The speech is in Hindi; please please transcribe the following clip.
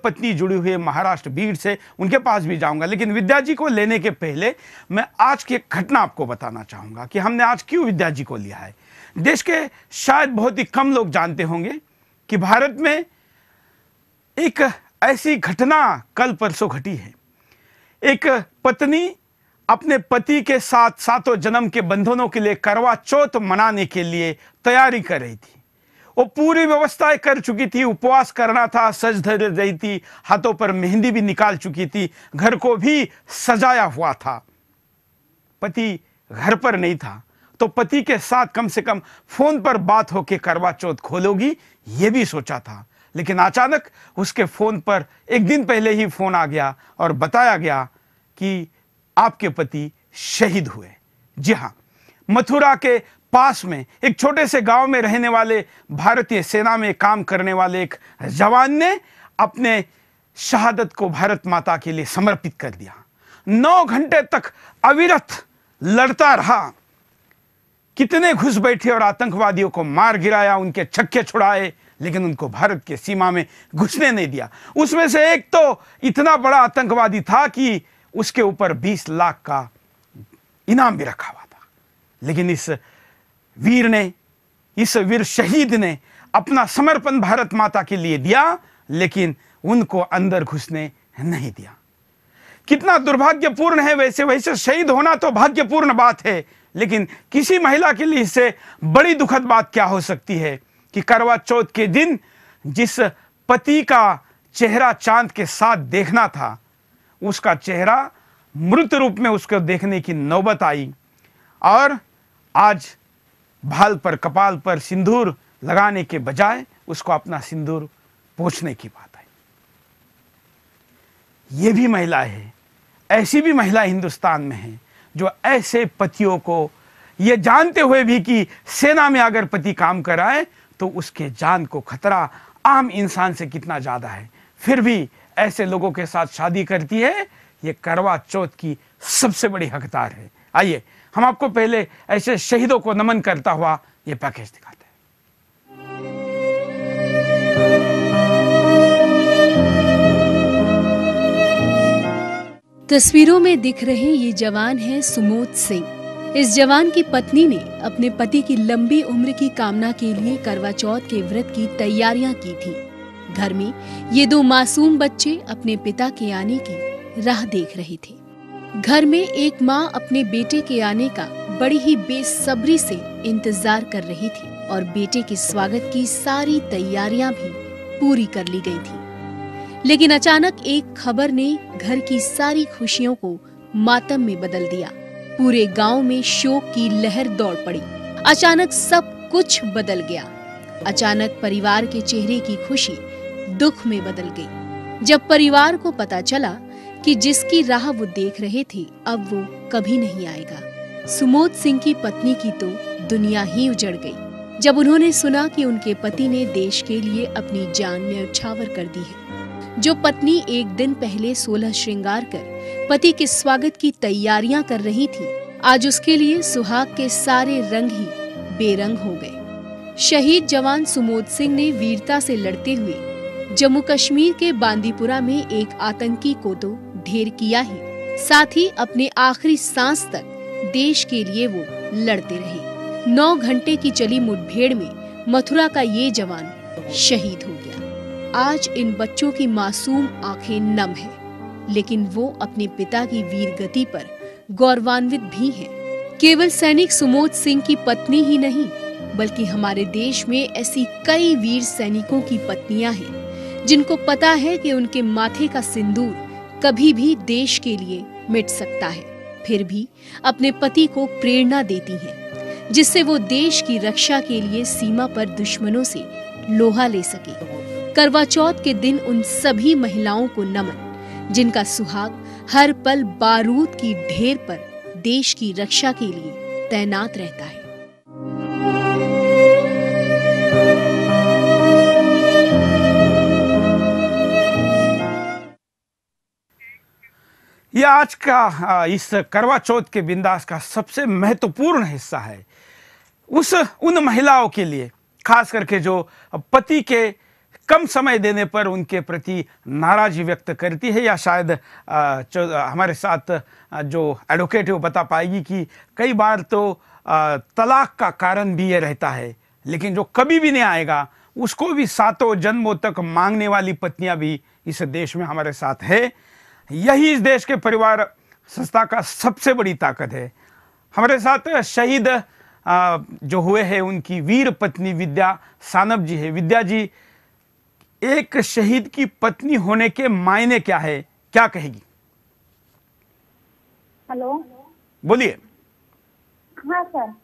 पत्नी जुड़ी हुई है महाराष्ट्र बीड से, उनके पास भी जाऊंगा। लेकिन विद्या जी को लेने के पहले मैं आज की एक घटना आपको बताना चाहूंगा कि हमने आज क्यों विद्या जी को लिया है। देश के शायद बहुत ही कम लोग जानते होंगे कि भारत में एक ऐसी घटना कल परसों घटी है। एक पत्नी अपने पति के साथ सातों जन्म के बंधनों के लिए करवा चौथ मनाने के लिए तैयारी कर रही थी। वो पूरी व्यवस्थाएं कर चुकी थी, उपवास करना था, सज धज रही थी, हाथों पर मेहंदी भी निकाल चुकी थी, घर को भी सजाया हुआ था। पति घर पर नहीं था तो पति के साथ कम से कम फोन पर बात होके करवा चौथ खोलोगी, ये भी सोचा था। लेकिन अचानक उसके फोन पर एक दिन पहले ही फोन आ गया और बताया गया कि आपके पति शहीद हुए। जी हां, मथुरा के पास में एक छोटे से गांव में रहने वाले भारतीय सेना में काम करने वाले एक जवान ने अपने शहादत को भारत माता के लिए समर्पित कर दिया। 9 घंटे तक अविरत लड़ता रहा, कितने घुस बैठे और आतंकवादियों को मार गिराया, उनके छक्के छुड़ाए, लेकिन उनको भारत के सीमा में घुसने नहीं दिया। उसमें से एक तो इतना बड़ा आतंकवादी था कि उसके ऊपर 20 लाख का इनाम भी रखा हुआ था। लेकिन इस वीर शहीद ने अपना समर्पण भारत माता के लिए दिया, लेकिन उनको अंदर घुसने नहीं दिया। कितना दुर्भाग्यपूर्ण है। वैसे शहीद होना तो भाग्यपूर्ण बात है, लेकिन किसी महिला के लिए इससे बड़ी दुखद बात क्या हो सकती है कि करवा चौथ के दिन जिस पति का चेहरा चांद के साथ देखना था, उसका चेहरा मृत रूप में उसको देखने की नौबत आई। और आज भाल पर कपाल पर सिंदूर लगाने के बजाय उसको अपना सिंदूर पोंछने की बात आई। ये भी महिला है, ऐसी भी महिला हिंदुस्तान में है जो ऐसे पतियों को ये जानते हुए भी कि सेना में अगर पति काम कराए तो उसके जान को खतरा आम इंसान से कितना ज्यादा है, फिर भी ऐसे लोगों के साथ शादी करती है। ये करवा चौथ की सबसे बड़ी हकदार है। आइए हम आपको पहले ऐसे शहीदों को नमन करता हुआ ये पैकेज दिखाते हैं। तस्वीरों में दिख रहे ये जवान है सुमोध सिंह। इस जवान की पत्नी ने अपने पति की लंबी उम्र की कामना के लिए करवा चौथ के व्रत की तैयारियां की थी। घर में ये 2 मासूम बच्चे अपने पिता के आने की राह देख रहे थे। घर में एक माँ अपने बेटे के आने का बड़ी ही बेसब्री से इंतजार कर रही थी और बेटे के स्वागत की सारी तैयारियां भी पूरी कर ली गई थी। लेकिन अचानक एक खबर ने घर की सारी खुशियों को मातम में बदल दिया। पूरे गांव में शोक की लहर दौड़ पड़ी। अचानक सब कुछ बदल गया। अचानक परिवार के चेहरे की खुशी दुख में बदल गई। जब परिवार को पता चला कि जिसकी राह वो देख रहे थे अब वो कभी नहीं आएगा। सुमोध सिंह की पत्नी की तो दुनिया ही उजड़ गई जब उन्होंने सुना कि उनके पति ने देश के लिए अपनी जान न्यौछावर कर दी है। जो पत्नी एक दिन पहले 16 श्रृंगार कर पति के स्वागत की तैयारियां कर रही थी, आज उसके लिए सुहाग के सारे रंग ही बेरंग हो गए। शहीद जवान सुमोध सिंह ने वीरता से लड़ते हुए जम्मू कश्मीर के बांदीपुरा में एक आतंकी को तो ढेर किया ही, साथ ही अपने आखिरी सांस तक देश के लिए वो लड़ते रहे। 9 घंटे की चली मुठभेड़ में मथुरा का ये जवान शहीद हो गया। आज इन बच्चों की मासूम आंखें नम हैं, लेकिन वो अपने पिता की वीर गति पर गौरवान्वित भी हैं। केवल सैनिक सुमोध सिंह की पत्नी ही नहीं, बल्कि हमारे देश में ऐसी कई वीर सैनिकों की पत्नियां हैं जिनको पता है कि उनके माथे का सिंदूर कभी भी देश के लिए मिट सकता है, फिर भी अपने पति को प्रेरणा देती हैं, जिससे वो देश की रक्षा के लिए सीमा पर दुश्मनों से लोहा ले सके। करवा चौथ के दिन उन सभी महिलाओं को नमन जिनका सुहाग हर पल बारूद की ढेर पर देश की रक्षा के लिए तैनात रहता है। यह आज का इस करवा चौथ के बिंदास का सबसे महत्वपूर्ण हिस्सा है। उन महिलाओं के लिए, खास करके जो पति के कम समय देने पर उनके प्रति नाराजगी व्यक्त करती है, या शायद हमारे साथ जो एडवोकेट है वो बता पाएगी कि कई बार तो तलाक का कारण भी ये रहता है, लेकिन जो कभी भी नहीं आएगा उसको भी सातों जन्मों तक मांगने वाली पत्नियां भी इस देश में हमारे साथ है। यही इस देश के परिवार संस्था का सबसे बड़ी ताकत है। हमारे साथ शहीद जो हुए हैं उनकी वीर पत्नी विद्या सानप जी है। विद्या जी, एक शहीद की पत्नी होने के मायने क्या है, क्या कहेगी? हेलो, बोलिए। हाँ सर।